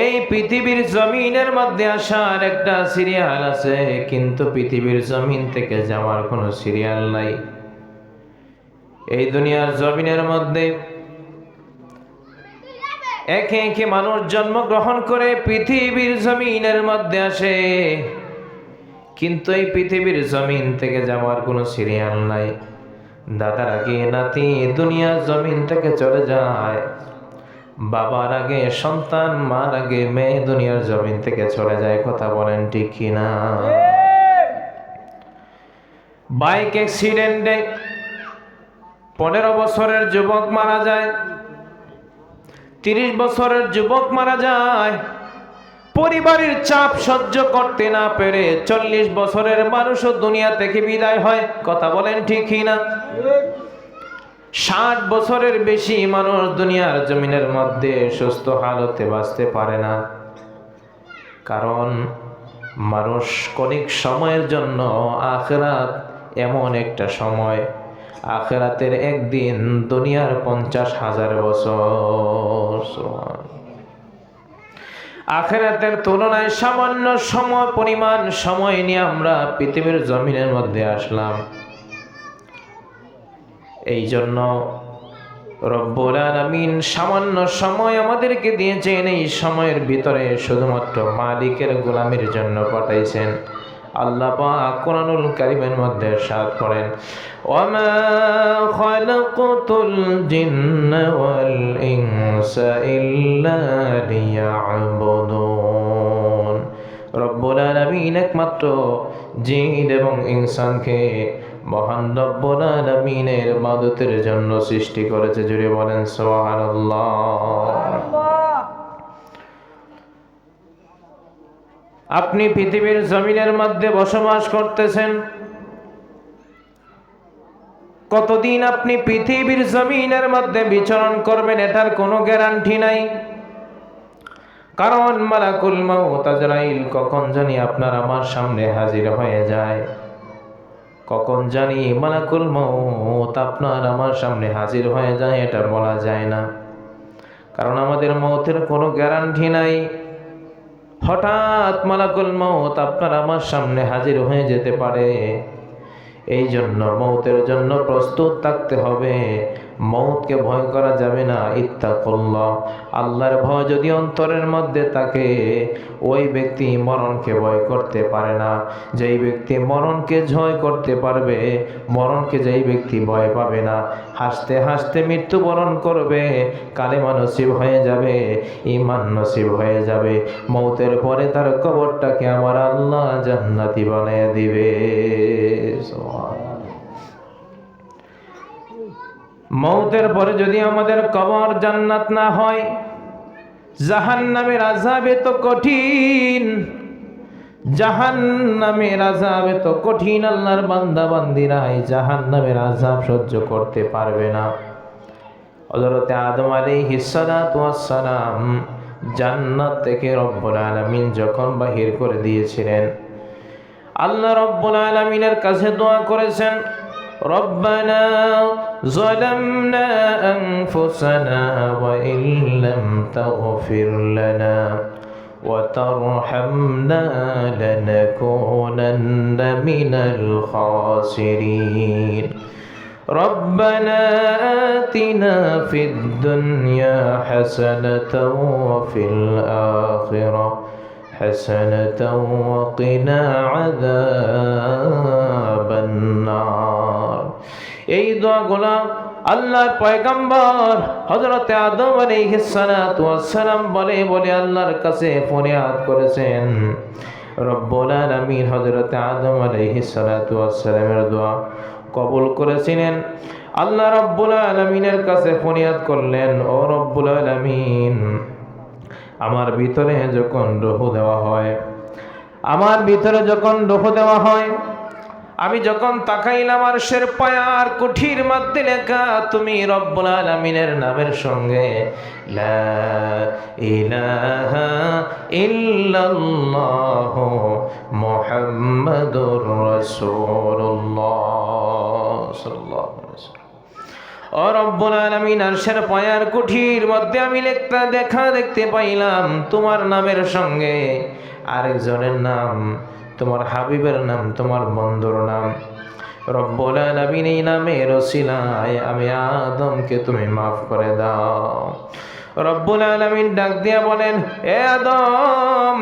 এই পৃথিবীর জমিনের মধ্যে আসার একটা সিরিয়াল আছে, কিন্তু পৃথিবীর জমিন থেকে যাওয়ার কোনো সিরিয়াল নাই। এই দুনিয়ার জমিনের মধ্যে একে একে মানুষ জন্মগ্রহণ করে পৃথিবীর জমিনের মধ্যে আসে, কিন্তু এই পৃথিবীর জমিন থেকে যাওয়ার কোনো সিরিয়াল নাই। দাদার আগে নাতি দুনিয়ার জমিন থেকে চলে যায়, বাবার আগে সন্তান, মার আগে মেয়ে দুনিয়ার জমিন থেকে চলে যায়। কথা বলেন ঠিক কিনা? বাইক অ্যাক্সিডেন্টে 15 বছরের যুবক মারা যায়, 30 বছরের যুবক মারা যায়। পরিবারের চাপ সহ্য করতে না পেরে 40 বছরের মানুষও দুনিয়া থেকে বিদায় হয়। কথা বলেন ঠিক কিনা? 60 বছরের বেশি মানুষ দুনিয়ার জমিনের মধ্যে সুস্থ হালতে বাঁচতে পারে না, কারণ মানুষ ক্ষণিক সময়ের জন্য, আখিরাত এমন একটা সময়, আখিরাতের একদিন দুনিয়ার 50,000 বছর। আখিরাতের তুলনায় সামান্য সময় পরিমাণ সময় নিয়ে আমরা পৃথিবীর জমিনের মধ্যে আসলাম। এই জন্য রব্বুল আলামিন সামান্য সময় আমাদেরকে দিয়েছেন, এই সময়ের ভিতরে শুধুমাত্র মালিকের গোলামির জন্য পাঠাইছেন। আল্লাহ পাক কোরআনুল কারীমের মধ্যে ইরশাদ করেন, ওয়ামা খালাকতুল জিন্না ওয়াল ইনসা ইল্লা লিয়া'বুদুন। রব্বুল আলামিন একমাত্র জিন এবং ইনসানকে মহান রব্বুল আলামিনের ইবাদতের জন্য সৃষ্টি করেছে। জুড়ে বলেন সুবহানাল্লাহ। আপনি পৃথিবীর জমিনের মধ্যে বসবাস করতেছেন, কতদিন আপনি পৃথিবীর জমিনের মধ্যে বিচরণ করবেন এটার কোনো গ্যারান্টি নাই। কারণ মালাকুল মাউত আজরাইল কখন জানি আপনার আমার সামনে হাজির হয়ে যায়, কখন জানি মালাকুল মাউত আপনার আমার সামনে হাজির হয়ে যায়, এটা বলা যায় না। কারণ আমাদের মৌতের কোনো গ্যারান্টি নাই। হঠাৎ মালাকুল মাউত আপনার আমার সামনে হাজির হয়ে যেতে পারে। এই জন্য মৌতের জন্য প্রস্তুত থাকতে হবে। মৌতকে ভয় করা যাবে না। ইত্তাকুল্লাহ, আল্লাহর ভয় যদি অন্তরের মধ্যে থাকে, ওই ব্যক্তি মরণকে ভয় করতে পারে না। যেই ব্যক্তি মরণকে জয় করতে পারবে, মরণকে যেই ব্যক্তি ভয় পাবে না, হাসতে হাসতে মৃত্যুবরণ করবে, কালেমা নসিব হয়ে যাবে, ঈমান নসিব হয়ে যাবে। মৌতের পরে তার কবরটাকে আমার আল্লাহ জান্নাতি বানিয়ে দিবে। মৌতের পরে যদি আমাদের কবর জান্নাত না হয়, জাহান্নামের আযাব এত কঠিন, জাহান্নামের আযাব এত কঠিন, আল্লাহর বান্দা বান্দিরা এই জাহান্নামের আযাব সহ্য করতে পারবে না। হযরত আদম আলাইহিস সালাতু ওয়াস সালাম জান্নাত থেকে রব্বুল আলামিন যখন বাহির করে দিয়েছিলেন, আল্লাহ রব্বুল আলামিনের কাছে দোয়া করেছেন, রব্বানা যালামনা আনফুসানা ওয়া ইল্লাম তাগফির লানা ওয়া তারহামনা লানাকুনান্না মিনাল খাসিরিন। রব্বানা আতিনা ফিদ দুনিয়া হাসানাতাও ওয়া ফিল আখিরাহ হাসানাতাও ওয়া কিনা আযাবান নার। এই দোয়াগুলো আল্লাহর পয়গম্বর হযরত আদম আলাইহিস সালাতু ওয়াস সালাম বলে বলে আল্লাহর কাছে ফরিয়াদ করেছেন। রব্বুল আলামিন হযরত আদম আলাইহিস সালাতু ওয়াস সালামের দোয়া কবুল করেছিলেন। আল্লাহ রব্বুল আলামিনের কাছে ফরিয়াদ করলেন, ও রব্বুল আলামিন, আমার ভিতরে যখন রূহ দেওয়া হয়, আমার ভিতরে যখন রূহ দেওয়া হয়, আমি যখন তাকাইলাম আরশের পায়ার কুঠির মধ্যে লেখা তুমি রব্বুল আলামিনের নামের সঙ্গে লা ইলাহা ইল্লাল্লাহ মুহাম্মাদুর রাসূলুল্লাহ সাল্লাল্লাহু আলাইহি ওয়াসাল্লাম। ও রব্বুল আলামিন, আরশের পায়ার কুঠির মধ্যে আমি দেখতে পাইলাম তোমার নামের সঙ্গে আরেকজনের নাম, তোমার হাবিবের নাম, তোমার বন্ধুর নাম। রব্বুল আলামিন, এই নামের ওসিলায় আমি আদমকে তুমি মাফ করে দাও। রব্বুল আলামিন ডাক দিয়া বলেন, এ আদম,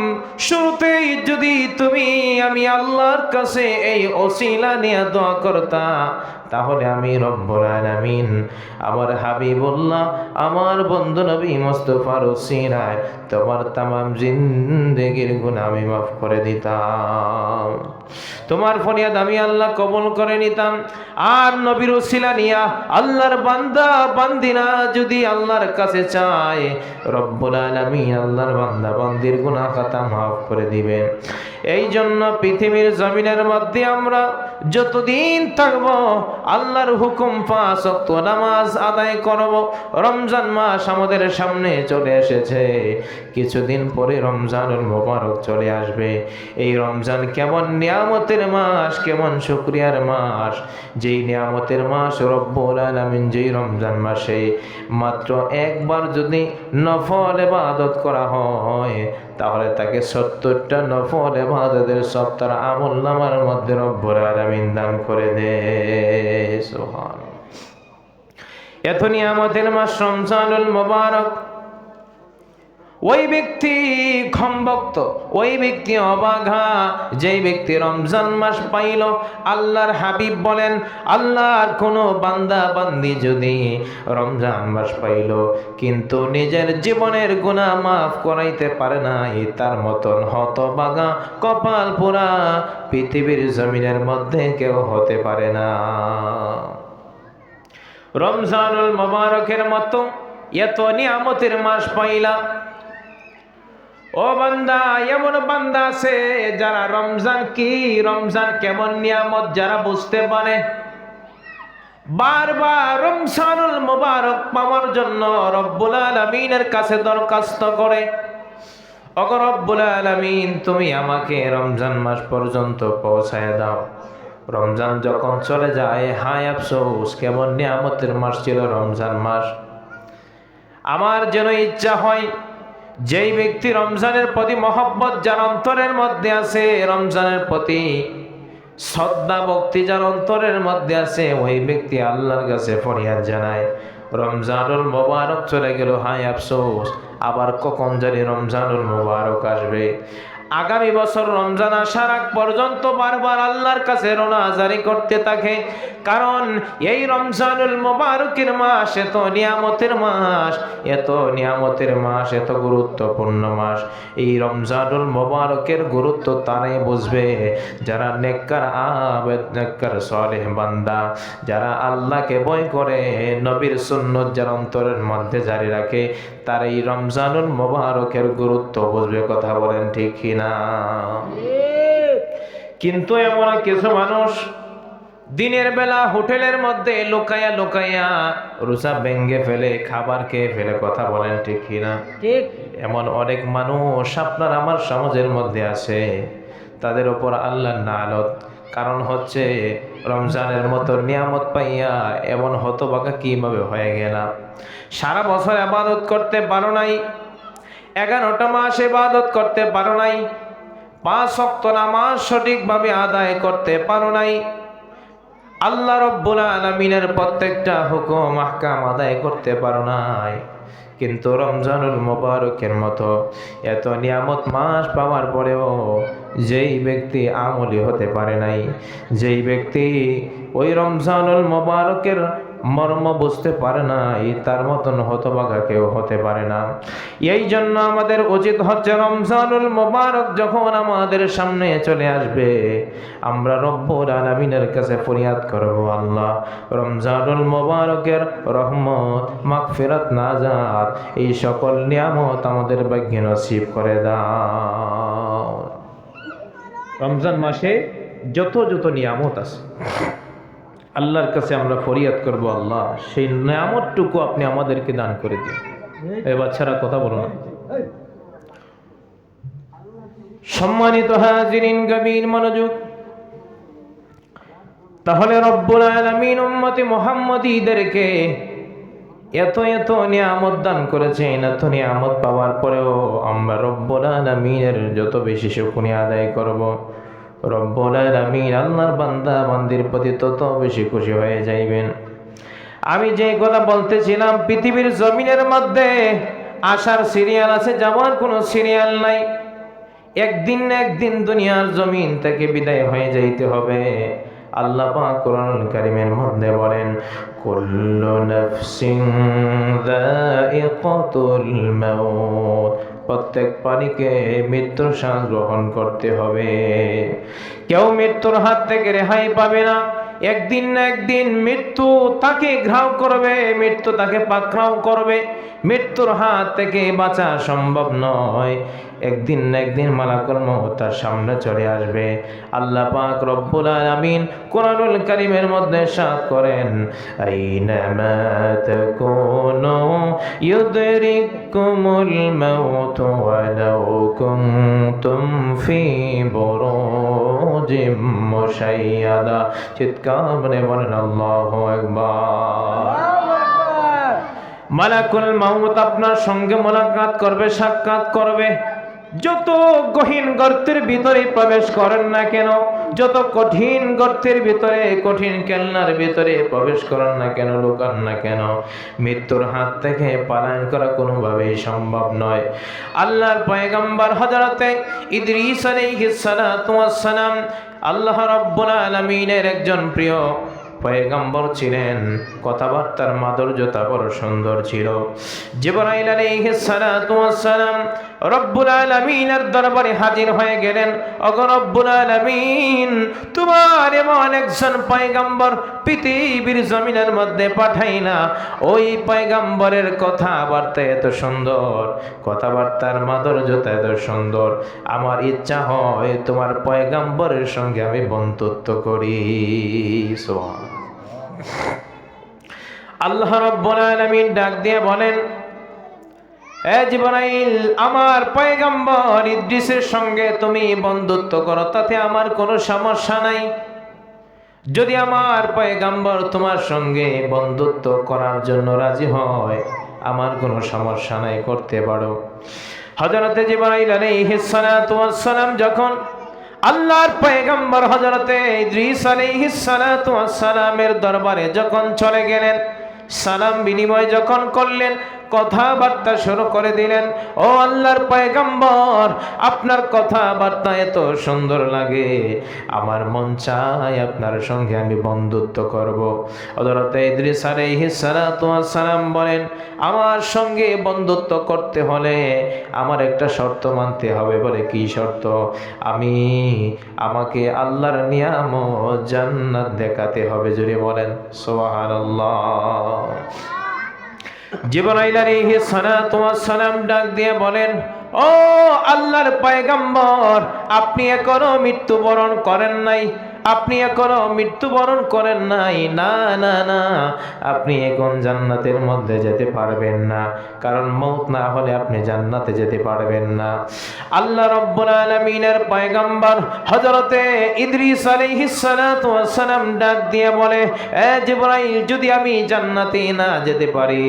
শুরুতেই যদি তুমি আমি আল্লাহর কাছে এই ওসিলা নিয়ে দোয়া করতা, তাহলে আমি রব্বুল আলামিন আমার হাবিবুল্লাহ, আমার বন্ধু নবী মুস্তাফার ওসিলায় তোমার তামাম জিন্দেগির গুনাহ আমি মাফ করে দিতাম। তোমার ফরিয়াদ আমি আল্লাহ কবুল করে নিতাম। আর নবীর ওসিলা নিয়া আল্লাহর বান্দা বান্দিনা যদি আল্লাহর কাছে চায়, রব্বুল আলামিন আল্লাহর বান্দা বান্দির গুনাহ খাতা মাফ করে দিবেন। এই জন্য পৃথিবীর জমিনের মধ্যে আমরা যতদিন থাকব আল্লাহর হুকুম 5 ওয়াক্ত নামাজ আদায় করব। রমজান মাস আমাদের সামনে চলে এসেছে, কিছুদিন পরে রমজানুল মুবারক চলে আসবে। এই রমজান কেমন নিয়ামতের মাস, কেমন শুকরিয়ার মাস, যেই নিয়ামতের মাস রব্বুল আলামিন যেই রমজান মাসে মাত্র একবার যদি নফল ইবাদত করা হয়, তাহলে তাকে 70টা নফল ইবাদতের সপ্তাহ আমলনামার মধ্যে রব্বুল আলামিন দান করে দে। সুবহানাল্লাহ। এত নিয়ামতের মাস রমজানুল মুবারক। ওই ব্যক্তি ক্ষমভক্ত, ওই ব্যক্তি অবাঘা, যেই ব্যক্তি রমজান মাস পাইল। আল্লাহর হাবিব বলেন, আল্লাহর কোনো বান্দা বান্দি যদি রমজান মাস পাইল কিন্তু নিজের জীবনের গুনাহ মাফ করাইতে পারে না, তার মতন হতবাগা কপাল পোড়া পৃথিবীর জমিনের মধ্যে কেউ হতে পারে না। রমজানুল মুবারকের মতো এত নিয়ামতের মাস পাইলা। ও বান্দা, এমন বান্দা আছে যারা রমজান কি, রমজান কেমন নিয়ামত যারা বুঝতে পারে, বারবার রমজানুল মুবারক পাওয়ার জন্য রব্বুল আলামিনের কাছে দরখাস্ত করে, ওগো রব্বুল আলামিন তুমি আমাকে রমজান মাস পর্যন্ত পৌঁছায় দাও। রমজান যখন চলে যায়, হায় আফসোস, কেমন নিয়ামতের মাস ছিল রমজান মাস। আমার যেন ইচ্ছা হয় যেই ব্যক্তি রমজানের প্রতি মহব্বত যার অন্তরের মধ্যে আছে, রমজানের প্রতি শ্রদ্ধা ভক্তি যার অন্তরের মধ্যে আছে, ওই ব্যক্তি আল্লাহর কাছে ফরিয়াদ জানায়, রমজানুল মুবারক চলে গেল, হায় আফসোস, আবার কখন জানি রমজানুল মুবারক আসবে। আগামী বছর রমজান আসার আগ পর্যন্ত বারবার আল্লাহর কাছে রোনাজারি করতে থাকে, কারণ এই রমজানুল মুবারকের মাস এত নিয়ামতের মাস, এত নিয়ামতের মাস, এত গুরুত্বপূর্ণ মাস। এই রমজানুল মুবারকের গুরুত্ব তারাই বুঝবে যারা নেককার আবেদ, নেককার সালেহ বান্দা, যারা আল্লাহকে ভয় করে, নবীর সুন্নত যারা অন্তরের মধ্যে জারি রাখে, তার এই রমজানুল মুবারকের গুরুত্ব বুঝবে। কথা বলেন ঠিক কিনা? কিন্তু এমন কিছু মানুষ দিনের বেলা হোটেলের মধ্যে লুকায়া লুকায়া রোজা ভেঙে ফেলে, খাবার খেয়ে ফেলে। কথা বলেন ঠিক কিনা? ঠিক। এমন অনেক মানুষ আপনার আমার সমাজের মধ্যে আছে, তাদের উপর আল্লাহর লানত। কারণ হচ্ছে রমজানের মতো নিয়ামত পাইয়া এমন হতভাগা কিভাবে হয়ে গেলাম। সারা বছর ইবাদত করতে পারো নাই, 11টা মাস ইবাদত করতে পারো নাই, 5 ওয়াক্ত নামাজ সঠিকভাবে আদায় করতে পারো নাই, আল্লাহ রব্বুল আলামিনের প্রত্যেকটা হুকুম আহকাম আদায় করতে পারো নাই। কিন্তু রমজানুল মুবারকের মতো এত নিয়ামত মাস পাওয়ার পরেও যেই ব্যক্তি আমলি হতে পারে নাই, যেই ব্যক্তি ওই রমজানুল মুবারকের মর্ম বুঝতে পারে না, তার মতন হতভাগা কেউ হতে পারে না। এই জন্য আমাদের উচিত হচ্ছে রমজানুল মুবারক যখন আমাদের সামনে চলে আসবে, আমরা রব্বুল আলামিনের কাছে ফরিয়াদ করব, আল্লাহ রমজানুল মুবারকের রহমত, মাগফিরাত, নাজাত, এই সকল নিয়ামত আমাদের ভাগ্যে নসিব করে দাও। রমজান মাসে যত যত নিয়ামত আছে আল্লাহর কাছে আমরা ফরিয়াদ করব, আল্লাহ সেই নিয়ামতটুকু আপনি আমাদেরকে দান করে দিন। এই বাচ্চারা কথা বলো না। সম্মানিত হাজিরিন, গভীর মনোযোগ। তাহলে রব্বুল আলামিন উম্মতি মুহাম্মদীদেরকে এত এত নিয়ামত দান করেছেন। এত নিয়ামত পাওয়ার পরেও আমরা রব্বুল আলামিনের যত বেশি শুকরিয়া আদায় করব, রব্বুল আলামিন আল্লাহর বান্দা বান্দির প্রতি তত বেশি খুশি হয়ে যাইবেন। আমি যে কথা বলতেছিলাম, পৃথিবীর জমিনের মধ্যে আসার সিরিয়াল আছে, যাওয়ার কোনো সিরিয়াল নাই। একদিন না একদিন দুনিয়ার জমিন থেকে বিদায় হয়ে যাইতে হবে। আল্লাহ পাক কোরআনুল কারীমের মধ্যে বলেন, কুল্লু নাফসিন যায়িকাতুল মাউত, প্রত্যেক প্রাণীকে মৃত্যুর স্বাদ গ্রহণ করতে হবে। কেউ মৃত্যুর হাত থেকে রেহাই পাবে না। একদিন না একদিন মৃত্যু তাকে ঘ্রাও করবে, মৃত্যু তাকে পাকড়াও করবে। মৃত্যুর হাত থেকে বাঁচা সম্ভব নয়। একদিন না একদিন মালাকুল মউত তার সামনে চলে আসবে। আল্লাহ পাক রব্বুল আলামিন কোরআনুল কারীমের মধ্যে ইরশাদ করেন, আইনামা তাকুনু ইউদরিকুমুল মাউত ওয়ালাউ কুনতুম ফি বুরুজিম মুশাইয়াদা। চিৎকার করে বলেন আল্লাহু আকবার। মালাকুল মউত আপনার সঙ্গে মোলাকাত করবে, সাক্ষাৎ করবে। যত গহীন গর্তের ভিতরে প্রবেশ করেন না কেন, যত কঠিন গর্তের ভিতরে, কঠিন কেল্লার ভিতরে প্রবেশ করেন না কেন, লুকান না কেন, মৃত্যুর হাত থেকে পলায়ন করা কোনোভাবেই সম্ভব নয়। আল্লাহর পয়গম্বর হযরতে ইদ্রিস আলাইহিস সালাতু ওয়াস সালাম আল্লাহ রাব্বুল আলামিনের একজন প্রিয় পয়গম্বর ছিলেন। কথাবার্তার মাধুর্যতা বড় সুন্দর ছিল। জিবরাইল আলাইহিস সালাতু ওয়াস সালাম রব্বুল আলামিনের দরবারে হাজির হয়ে গেলেন। ওগো রব্বুল আলামিন, তোমার এমন একজন পয়গম্বর পৃথিবীর জমিনের মধ্যে পাঠাইলা। ওই পয়গম্বরের কথাবার্তা এত সুন্দর, কথাবার্তার মাধুর্যতা এত সুন্দর। আমার ইচ্ছা হয় তোমার পয়গম্বরের সঙ্গে আমি বন্ধুত্ব করি। সুবহান আল্লাহ রাব্বুল আলামিন ডাক দিয়ে বলেন, এ জিবরাইল, আমার পয়গম্বর ইদ্রিসের সঙ্গে তুমি বন্ধুত্ব করো, তাতে আমার কোনো সমস্যা নাই। যদি আমার পয়গম্বর তোমার সঙ্গে বন্ধুত্ব করার জন্য রাজি হয়, আমার কোনো সমস্যা নাই, করতে পারো। হযরতে জিবরাইল আলাইহিস সালাতু ওয়াস সালাম যখন আল্লাহর পয়গম্বর হযরতে ইদ্রিস আলাইহিস সালাতু ওয়াস সালামের দরবারে যখন চলে গেলেন, সালাম বিনিময় যখন করলেন, কথাবার্তা শুরু করে দিলেন। ও আল্লাহর পয়গম্বর, আপনার কথাবার্তা এত সুন্দর লাগে, আমার মন চায় আপনার সঙ্গে আমি বন্ধুত্ব করব। হযরত ইদ্রিস আলাইহিস সালাতু ওয়াস সালাম বলেন, আমার সঙ্গে বন্ধুত্ব করতে হলে আমার একটা শর্ত মানতে হবে। বলে, কি শর্ত? আমাকে আল্লাহর নিয়ামত জান্নাত দেখাতে হবে। জোরে বলেন সুবহানাল্লাহ। জিবরাইল আলাইহিস সালাতু ওয়াস সালাম ডাক দিয়ে বলেন, ও আল্লাহর পয়গম্বর, আপনি এখনো মৃত্যুবরণ করেন নাই, আপনি এখনো মৃত্যুবরণ করেন নাই। না না না, আপনি এখন জান্নাতের মধ্যে যেতে পারবেন না, কারণ মওত না হলে আপনি জান্নাতে যেতে পারবেন না। আল্লাহ রাব্বুল আলামিনের পয়গম্বর হযরতে ইদ্রিস আলাইহিস সালাতু ওয়াস সালাম ডাক দিয়ে বলে, এ জিবরাইল, যদি আমি জান্নাতে না যেতে পারি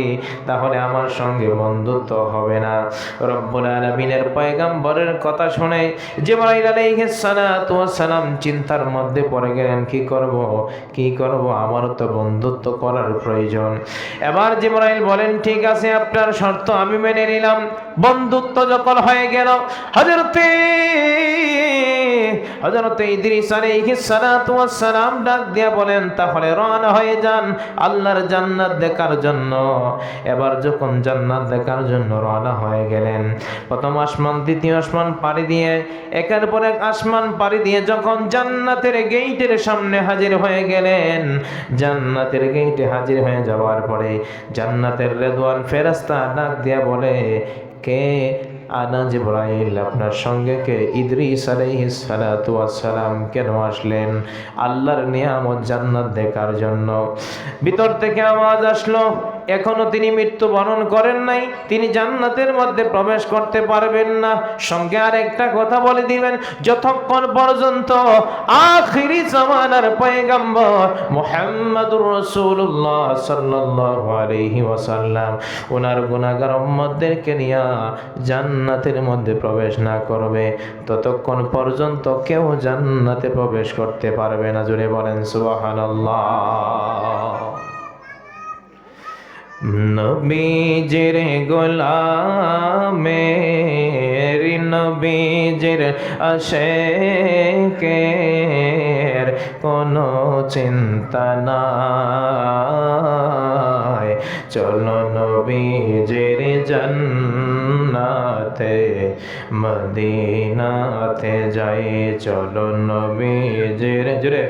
তাহলে আমার সঙ্গে বন্ধুত্ব হবে না। রব্বুল আলামিনের পয়গম্বরের কথা শুনে জিবরাইল আলাইহিস সালাতু ওয়াস সালাম চিন্তার মধ্যে পড়ে গেলেন, কি করব, আমারও তো বন্ধুত্ব করার প্রয়োজন। এবার জিবরাইল বলেন, ঠিক আছে, আপনার শর্ত আমি মেনে নিলাম। বন্ধুত্ব যখন হয়ে গেল, হযরতে ইদ্রিস আলাইহিস সালাতু ওয়াস সালাম ডাক দিয়া বলেন, তাহলে রওনা হয়ে যান আল্লাহর জান্নাত দেখার জন্য। এবার যখন জান্নাত দেখার জন্য রওনা হয়ে গেলেন, প্রথম আসমান, দ্বিতীয় আসমান পাড়ি দিয়ে, একের পর এক আসমান পাড়ি দিয়ে যখন জান্নাতের গেইটের সামনে হাজির হয়ে গেলেন, জান্নাতের গেইটে হাজির হয়ে যাওয়ার পরে জান্নাতের রেদওয়ান ফেরেশতা ডাক দিয়া বলে, কে? আনা জিবরাইল, আপনার সঙ্গে কে? ইদ্রিস আলাইহিস সালাতু ওয়াস সালাম কেন আসলেন? আল্লাহর নিয়ামত জান্নাত দেখার জন্য। ভিতর থেকে আওয়াজ আসলো, এখনো তিনি মৃত্যুবরণ করেন নাই, তিনি জান্নাতের মধ্যে প্রবেশ করতে পারবেন না। সঙ্গে আরেকটা কথা বলে দিবেন, যতক্ষণ পর্যন্ত আখিরি জামানার পয়গম্বর মুহাম্মদুর রাসূলুল্লাহ সাল্লাল্লাহু আলাইহি ওয়াসাল্লাম ওনার গুনাহগার উম্মতদেরকে নিয়ে জান্নাতের মধ্যে প্রবেশ না করবে, ততক্ষণ পর্যন্ত কেউ জান্নাতে প্রবেশ করতে পারবে না। জোরে বলেন সুবহানাল্লাহ। নবীজির গোলামের, নবীজির আশিকের কোনো চিন্তা নাই। চলো নবীজির জান্নাতে মদিনাতে যাই, চলো নবীজির জুড়ে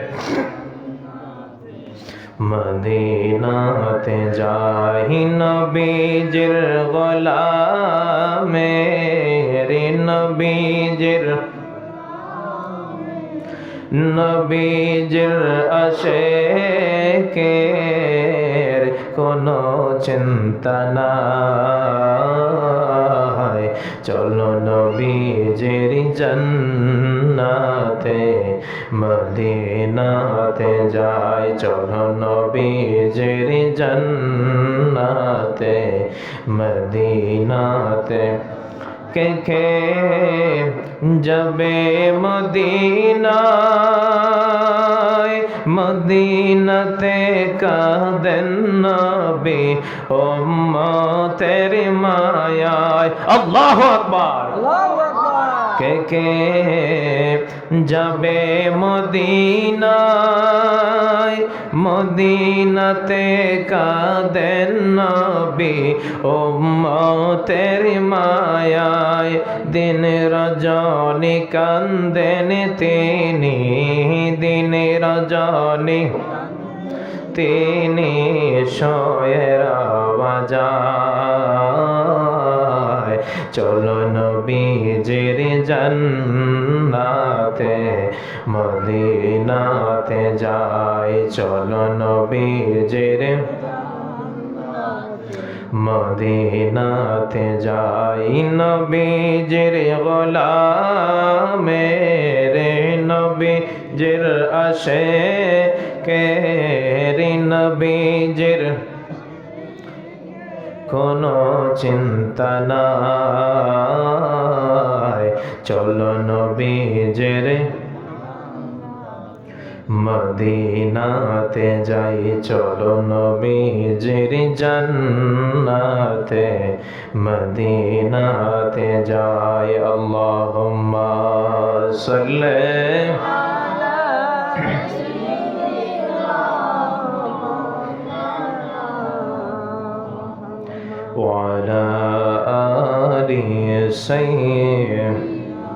মদিনাতে যাই। নবীজির গোলামের, নবীজির আশিকের কোনো চিন্তা নাই। চলো নবীজির জান্নাতে মদিনাতে যাই, চলো নবীজির জান্নাতে মদিনাতে। কে কে যাবে মদিনায়, মদিনাতে কাঁদেন নবী উম্মতের মায়ায়। আল্লাহু আকবার, আল্লাহু আকবার। কে কে যাবে মদিনায়, মদিনাতে কাঁদেন নবী উম্মতের মায়ায়। দিন রজনী কান্দেন তিনি, দিন রজনী তিনি শোয়ের বাজায়। চলো নবীজির জান্নাতে মদিনাতে যাই, চলো নবীজির মদিনাতে যাই। নবীজির গোলামের, নবীজির আশিকের, নবীজির কোনো চিন্তা নাই। চলো নবীজির মদিনাতে যাই, চলো নবীজির জান্নাতে মদিনাতে যাই। আল্লাহুম্মা সাল্লি ওয়ালা আলি সাইয়্যিদিনা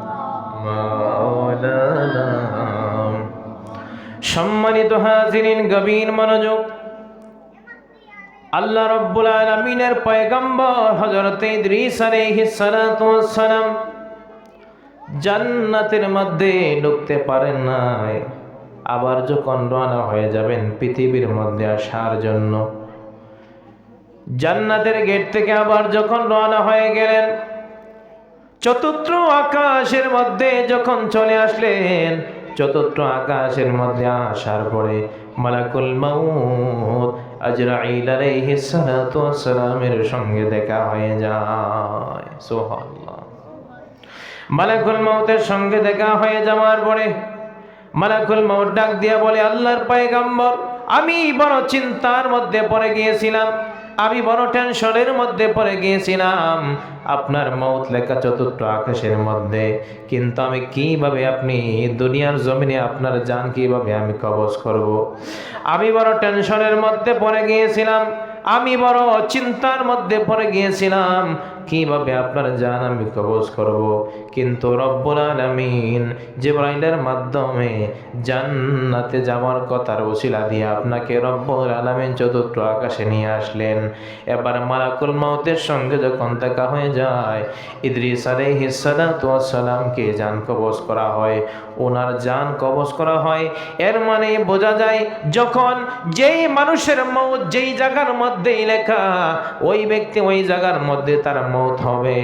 মাওলানা। সম্মানিত হাজিরিন, গভীর মনোযোগ। আল্লাহ রাব্বুল আলামিনের পয়গম্বর হযরত ইদ্রিস আলাইহিস সালাতু ওয়াস সালাম জান্নাতের মধ্যে ঢুকতে পারেন নাই। আবার যখন রওনা হয়ে যাবেন পৃথিবীর মধ্যে আসার জন্য, জান্নাতের গেট থেকে আবার যখন রওনা হয়ে গেলেন, চতুর্থ আকাশের মধ্যে যখন চলে আসলেন, চতুর্থ আকাশের মধ্যে আসার পরে মালাকুল মাউত আজরাইল আলাইহিস সালাতু ওয়াস সালামের সঙ্গে দেখা হয়ে যায়। সুবহানাল্লাহ। মালাকুল মাউতের সঙ্গে দেখা হয়ে যাওয়ার পরে মালাকুল মাউত ডাক দিয়া বলে, আল্লাহর পয়গম্বর, আমি বড় চিন্তার মধ্যে পড়ে গিয়েছিলাম, আমি বড় টেনশনের মধ্যে পড়ে গিয়েছিলাম। আপনার মৌত লেখা চতুর্থ আকাশের মধ্যে, কিন্তু আমি কিভাবে, আপনি দুনিয়ার জমিনে আপনার জান কিভাবে আমি কবজ করব? আমি বড় টেনশনের মধ্যে পড়ে গিয়েছিলাম, আমি বড় চিন্তার মধ্যে পড়ে গিয়েছিলাম। কিভাবে আপনার জান আমি কবজ করব। কিন্তু রব্বুল আলামিন জিবরাইলের মাধ্যমে জান্নাতে যাওয়ার কথার ওসিলা দিয়ে আপনাকে রব্বুল আলামিন চতুর্থ আকাশে নিয়ে আসলেন। এবার মালাকুল মউতের সঙ্গে যখন দেখা হয়ে যায়, ইদ্রিস আলাইহিস সালাতু ওয়াস সালামকে জান কবজ করা হয়, ওনার জান কবজ করা হয়। এর মানে বোঝা যায়, যখন যেই মানুষের মউত যেই জায়গার মধ্যে লেখা, ওই ব্যক্তি ওই জায়গার মধ্যে তার মউত হবে।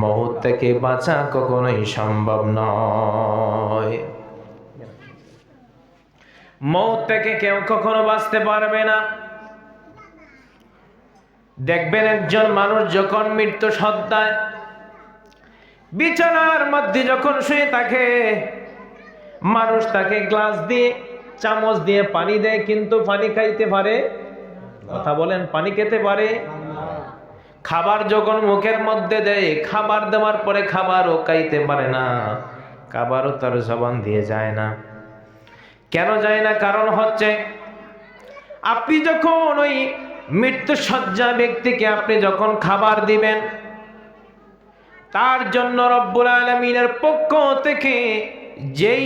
মউত থেকে বাঁচা কখনোই সম্ভব নয়। মউত থেকে কেউ কখনো বাঁচতে পারবে না। দেখবেন একজন মানুষ যখন মৃত্যু সজ্জায় বিছানার মধ্যে যখন শুয়ে থাকে, মানুষ তাকে গ্লাস দিয়ে চামচ দিয়ে পানি দেয়, কিন্তু পানি খাইতে পারে? কথা বলেন, পানি খেতে পারে? খাবার যখন মুখের মধ্যে দেয়, খাবার দেওয়ার পরে খাবারও খাইতে পারে না, খাবারও তার জবান দিয়ে যায় না। কেন যায় না? কারণ হচ্ছে, আপনি যখন ওই মৃত্যু শয্যা ব্যক্তিকে আপনি যখন খাবার দিবেন, তার জন্য রব্বুল আলামিনের পক্ষ থেকে যেই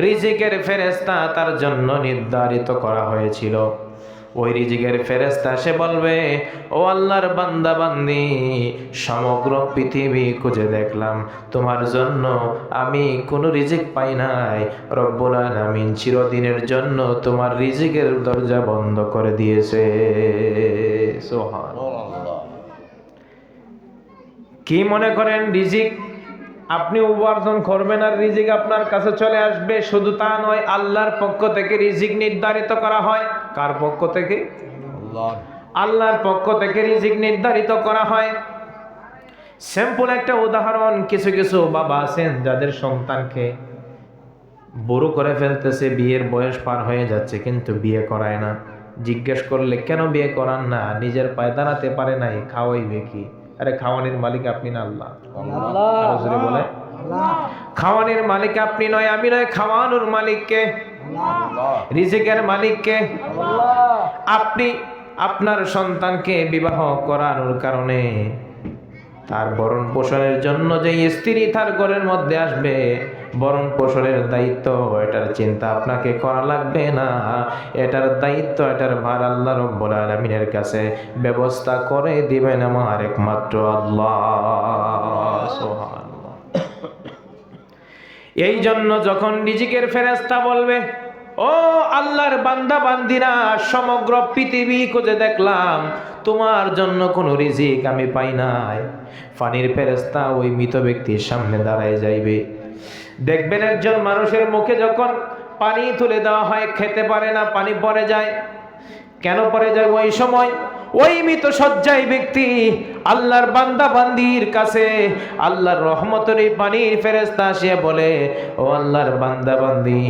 রিজিকের ফেরেশতা তার জন্য নির্ধারিত করা হয়েছিল, ওই রিজিকের ফেরেশতা সে বলবে, ও আল্লাহর বান্দা বান্দি, সমগ্র পৃথিবী খুঁজে দেখলাম, তোমার জন্য আমি কোনো রিজিক পাই নাই। রব্বুল আলামিন চিরদিনের জন্য তোমার রিজিকের দরজা বন্ধ করে দিয়েছে। সুবহানাল্লাহ। কি মনে করেন রিজিক আপনি উপার্জন করবেন আর রিজিক আপনার কাছে চলে আসবে? শুধু তা নয়, আল্লাহর পক্ষ থেকে রিজিক নির্ধারিত করা হয়। কার পক্ষ থেকে? আল্লাহর পক্ষ থেকে রিজিক নির্ধারিত করা হয়। সিম্পল একটা উদাহরণ, কিছু কিছু বাবা আছেন যাদের সন্তানকে বুড়ো করে ফেলতেছে, বিয়ের বয়স পার হয়ে যাচ্ছে, কিন্তু বিয়ে করায় না। জিজ্ঞেস করলে কেন বিয়ে করান না? নিজের পায়ে দাঁড়াতে পারে নাই, খাওয়াইবে কি? আরে খাওয়ানির মালিক আপনি না আল্লাহ? আল্লাহ বলে, খাওয়ানির মালিক আপনি নয়, আমি নয়, খাওয়ানোর মালিক কে? রিজিকের মালিক কে? আপনি আপনার সন্তানকে বিবাহ করানোর কারণে তার ভরণ পোষণের জন্য যে স্ত্রী তার ঘরের মধ্যে আসবে, ভরণ পোষণের দায়িত্ব, এটার চিন্তা আপনাকে করা লাগবে না। এটার দায়িত্ব, এটার ভার আল্লাহ রাব্বুল আলামিনের কাছে ব্যবস্থা করে দিবেন আমার একমাত্র আল্লাহ। সুবহানাল্লাহ। এই জন্য যখন রিজিকের ফেরেশতা বলবে, ও আল্লাহর বান্দা বান্দিরা, সমগ্র পৃথিবী খুঁজে দেখলাম, তোমার জন্য কোনো রিজিক আমি পাই নাই, পানির ফেরেশতা ওই মৃত ব্যক্তির সামনে দাঁড়ায় যাইবে। দেখবেন একজন মানুষের মুখে যখন পানি তুলে দেওয়া হয়, খেতে পারে না, পানি পড়ে যায়। কেন পড়ে যায়? ওই সময় ওই মৃত শয্যায় ব্যক্তি আল্লাহর বান্দা বান্দির কাছে আল্লাহর রহমতের এই পানির ফেরেশতা আসে বলে, ও আল্লাহর বান্দা বান্দি,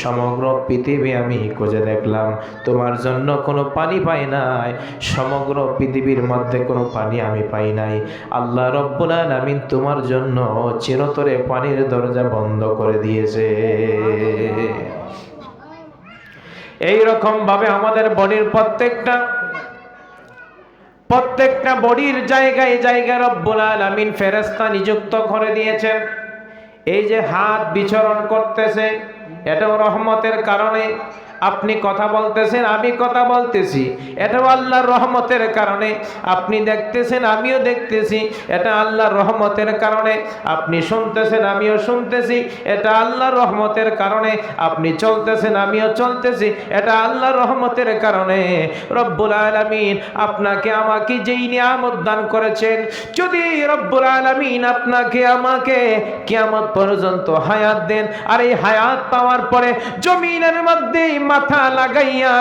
সমগ্র পৃথিবী আমি খুঁজে দেখলাম, তোমার জন্য কোনো পানি পাই নাই, সমগ্র পৃথিবীর মধ্যে কোনো পানি আমি পাই নাই। আল্লাহ রব্বুল আলামিন তোমার জন্য চিরতরে পানির দরজা বন্ধ করে দিয়েছে। এই রকম ভাবে আমাদের বডির প্রত্যেকটা বডির জায়গায় জায়গায় রব্বুল আলামিন ফেরেশতা নিযুক্ত করে দিয়েছেন। এই যে হাত বিচরণ করতেছে, এটাও রহমতের কারণে। আপনি কথা বলতেছেন, আমি কথা বলতেছি, এটাও আল্লাহর রহমতের কারণে। আপনি দেখতেছেন, আমিও দেখতেছি, এটা আল্লাহর রহমতের কারণে। আপনি শুনতেছেন, আমিও শুনতেছি, এটা আল্লাহর রহমতের কারণে। আপনি চলতেছেন, আমিও চলতেছি, এটা আল্লাহর রহমতের কারণে। রব্বুল আলামিন আপনাকে আমাকে যেই নিয়ামত দান করেছেন, যদি রব্বুল আলামিন আপনাকে আমাকে কিয়ামত পর্যন্ত হায়াত দেন, আর এই হায়াত পাওয়ার পরে জমিনের মধ্যে মাথা লাগাইয়া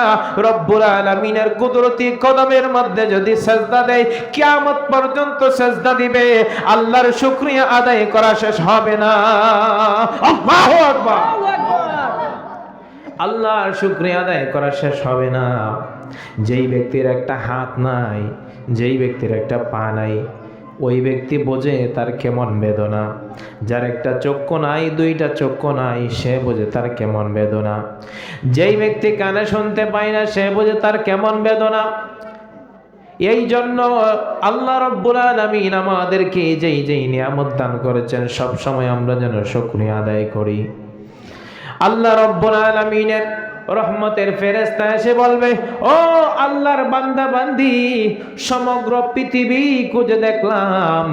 রব্বুল আলামিনের কুদরতি কদমের মধ্যে যদি সিজদা দেয়, কিয়ামত পর্যন্ত সিজদা দিবে, আল্লাহর শুকরিয়া আদায় করা শেষ হবে না। আল্লাহু আকবার। আল্লাহর শুকরিয়া আদায় করা শেষ হবে না। যেই ব্যক্তির একটা হাত নাই, যেই ব্যক্তির একটা পা নাই, ওই ব্যক্তি বোঝে তার কেমন বেদনা। যার একটা চক্ষু নাই, দুইটা চক্ষু নাই, সে বোঝে তার কেমন বেদনা। যেই ব্যক্তি কানে শুনতে পায় না, সে বোঝে তার কেমন বেদনা। এই জন্য আল্লাহ রাব্বুল আলামিন আমাদেরকে যেই যেই নিয়ামত দান করেছেন সব সময় আমরা যেন শুকরিয়া আদায় করি। আল্লাহ রাব্বুল আলামিনের রহমতের ফেরেশতা এসে বলবে, ও আল্লাহর বান্দা বান্দি, সমগ্র পৃথিবী খুঁজে দেখলাম,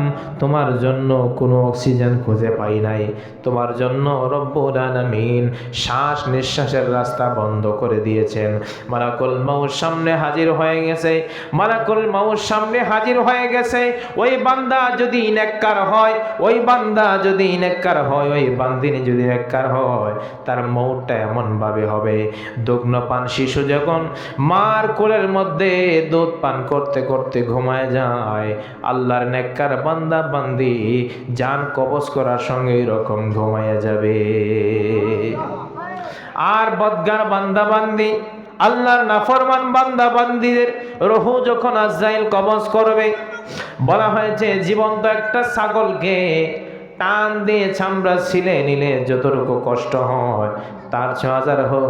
তোমার জন্য কোনো অক্সিজেন খুঁজে পাই নাই। তোমার জন্য রব্বুল আলামিন শ্বাস নিঃশ্বাসের রাস্তা বন্ধ করে দিয়েছেন। মালাকুল মাউত সামনে হাজির হয়ে গেছে, মালাকুল মাউত সামনে হাজির হয়ে গেছে। ওই বান্দা যদি নেককার হয়, ওই বান্দা যদি নেককার হয়, ওই বান্দিনী যদি নেককার হয়, তার মৌতটা এমন ভাবে হবে, দুগ্নপান শিশু যখন মার কোলের মধ্যে দুধ পান করতে করতে ঘুমায় যায়, আল্লাহর নেককার বান্দা বান্দি জান কবজ করার সঙ্গে এরকম ঘুমায় যাবে। আর বদগার বান্দা বান্দি, আল্লাহর নাফরমান বান্দা বান্দিদের রূহ যখন আজরাইল কবজ করবে, বলা হয়েছে জীবন্ত একটা ছাগলকে টান দিয়ে চামড়া ছিলে নিলে যতটুকু কষ্ট হয়, তার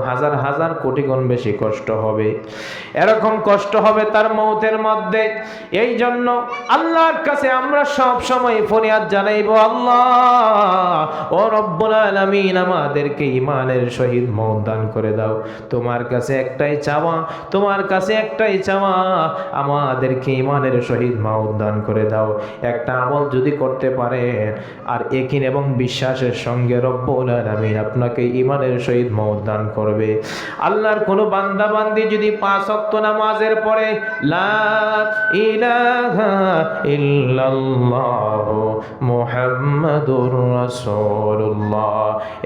হাজার হাজার কোটি গুণ বেশি কষ্ট হবে। এরকম কষ্ট হবে তার মৌতের মধ্যে। এই জন্য আল্লাহর কাছে আমরা সব সময় ফরিয়াদ জানাইব, আল্লাহ ও রব্বুল আলামিন, আমাদেরকে ঈমানের সহিত মওত দান করে দাও। তোমার কাছে একটাই চাওয়া, তোমার কাছে একটাই চাওয়া, আমাদেরকে ঈমানের সহিত মওত দান করে দাও। একটা আমল যদি করতে পারেন আর ইয়াকিন এবং বিশ্বাসের সঙ্গে, রব্বুল আলামিন আপনাকে ঈমানের সহিত মওত দান করবে। আল্লাহর কোন বান্দা বান্দি যদি 5 ওয়াক্ত নামাজের পরে লা ইলাহা ইল্লাল্লাহ মুহাম্মাদুর রাসূলুল্লাহ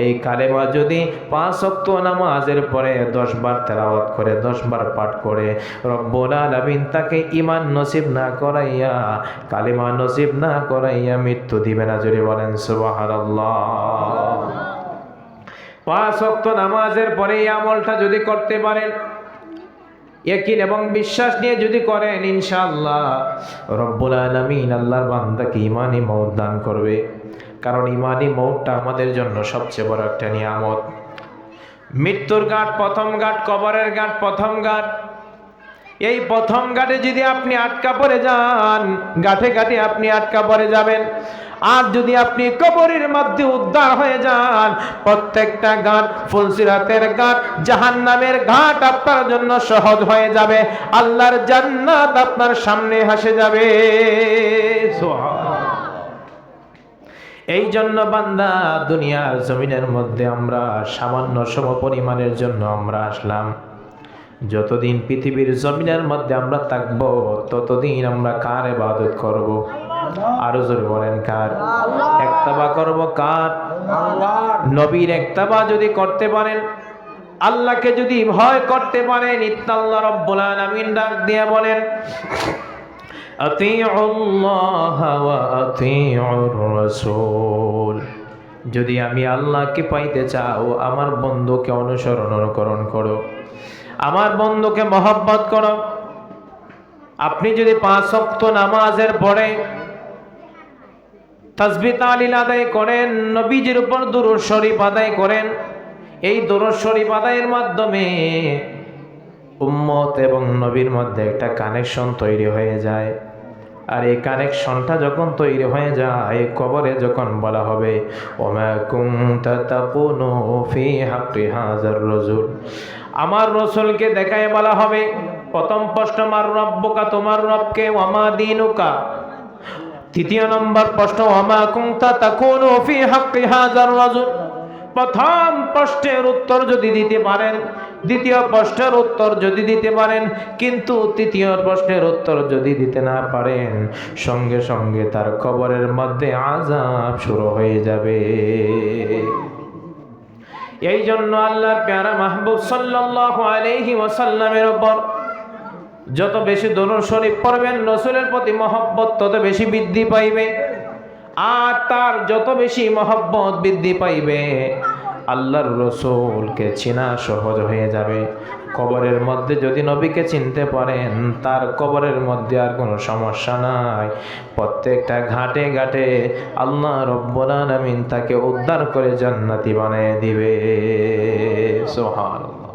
এই কালেমা যদি 5 ওয়াক্ত নামাজের পরে 10 বার তেলাওয়াত করে, 10 বার পাঠ করে, রব্বুল আলামিন তাকে ঈমান নসিব না করাইয়া, কালেমা নসিব না করাইয়া মৃত্যু দিবে না। জোরে বলেন সুবহানাল্লাহ। 5 ওয়াক্ত নামাজের পরে এই আমলটা যদি করতে পারেন, ইয়াকিন এবং বিশ্বাস নিয়ে যদি করেন, ইনশাআল্লাহ রব্বুল আলামিন আল্লাহর বান্দাকে ঈমানি মওত দান করবে। কারণ ঈমানি মওতটা আমাদের জন্য সবচেয়ে বড় একটা নিয়ামত। মৃত্যুর ঘাট প্রথম ঘাট, কবরের ঘাট প্রথম ঘাট। এই প্রথম ঘাটে যদি আপনি আটকা পড়ে যান, ঘাটে ঘাটে আপনি আটকা পড়ে যাবেন। আর যদি আপনি কবরের মধ্যে উদ্ধার হয়ে যান, প্রত্যেকটা ঘাট, ফুলসিরাতের ঘাট, জাহান্নামের ঘাট আপনার জন্য সহজ হয়ে যাবে। আল্লাহর জান্নাত আপনার সামনে হাসে যাবে। এই জন্য বান্দা, দুনিয়ার জমিনের মধ্যে আমরা সামান্য সম পরিমাণের জন্য আমরা আসলাম। যতদিন পৃথিবীর জমিনের মধ্যে আমরা থাকব, ততদিন আমরা কার ইবাদত করব? আরো জোরে বলেন কার? একতাবা করব কার? নবীর একতাবা যদি করতে পারেন, আল্লাহকে যদি ভয় করতে পারেন, ইত্তাল্লাহ রব্বুল আলামিন ডাক দিয়ে বলেন, আতিউল্লাহ ওয়া আতিউর রাসূল। যদি আমি আল্লাহকে পাইতে চাও, আমার বন্ধুকে অনুকরণ করো, আমার বন্ধুকে মহব্বত করো। আপনি যদি 5 ওয়াক্ত নামাজের পরে তাসবিহ তাহলিল আদায় করেন, নবীজির উপর দুরূদ শরীফ আদায় করেন, এই দুরূদ শরীফ আদায়ের মাধ্যমে উম্মত এবং নবীর মধ্যে একটা কানেকশন তৈরি হয়ে যায়। আর এই কানেকশনটা যখন তৈরি হয়ে যায়, কবরে যখন বলা হবে ওমা কুনতা তাকুনু ফি হাক্কি হাযার রাজুল, আমার রাসূলকে দেখায় বলা হবে, প্রথম প্রশ্ন মার রব্বুকা, তোমার রবকে, ওয়ামা দীনুকা। তৃতীয় নম্বর প্রশ্ন ওয়ামা কুনতা তাকুনু ফি হাক্কি হাযার রাজুল। প্রথম প্রশ্নের উত্তর যদি দিতে পারেন, দ্বিতীয় প্রশ্নের উত্তর যদি দিতে পারেন, কিন্তু তৃতীয় প্রশ্নের উত্তর যদি দিতে না পারেন, সঙ্গে সঙ্গে তার কবরের মধ্যে আযাব শুরু হয়ে যাবে। এই জন্য আল্লাহর প্যারা মাহবুব সাল্লাল্লাহু আলাইহি ওয়াসাল্লামের উপর যত বেশি দরুদ শরীফ পড়বেন, রাসূলের প্রতি মহব্বত তত বেশি বৃদ্ধি পাইবে। আর তার যত বেশি মহব্বত বৃদ্ধি পাইবে, আল্লাহর রাসূলকে চেনা সহজ হয়ে যাবে। কবরের মধ্যে যদি নবীকে চিনতে পারেন, তার কবরের মধ্যে আর কোনো সমস্যা নাই। প্রত্যেকটা ঘাটে ঘাটে আল্লাহ রব্বুল আলামিন তাকে উদ্ধার করে জান্নাতি বানিয়ে দিবে। সুবহানাল্লাহ।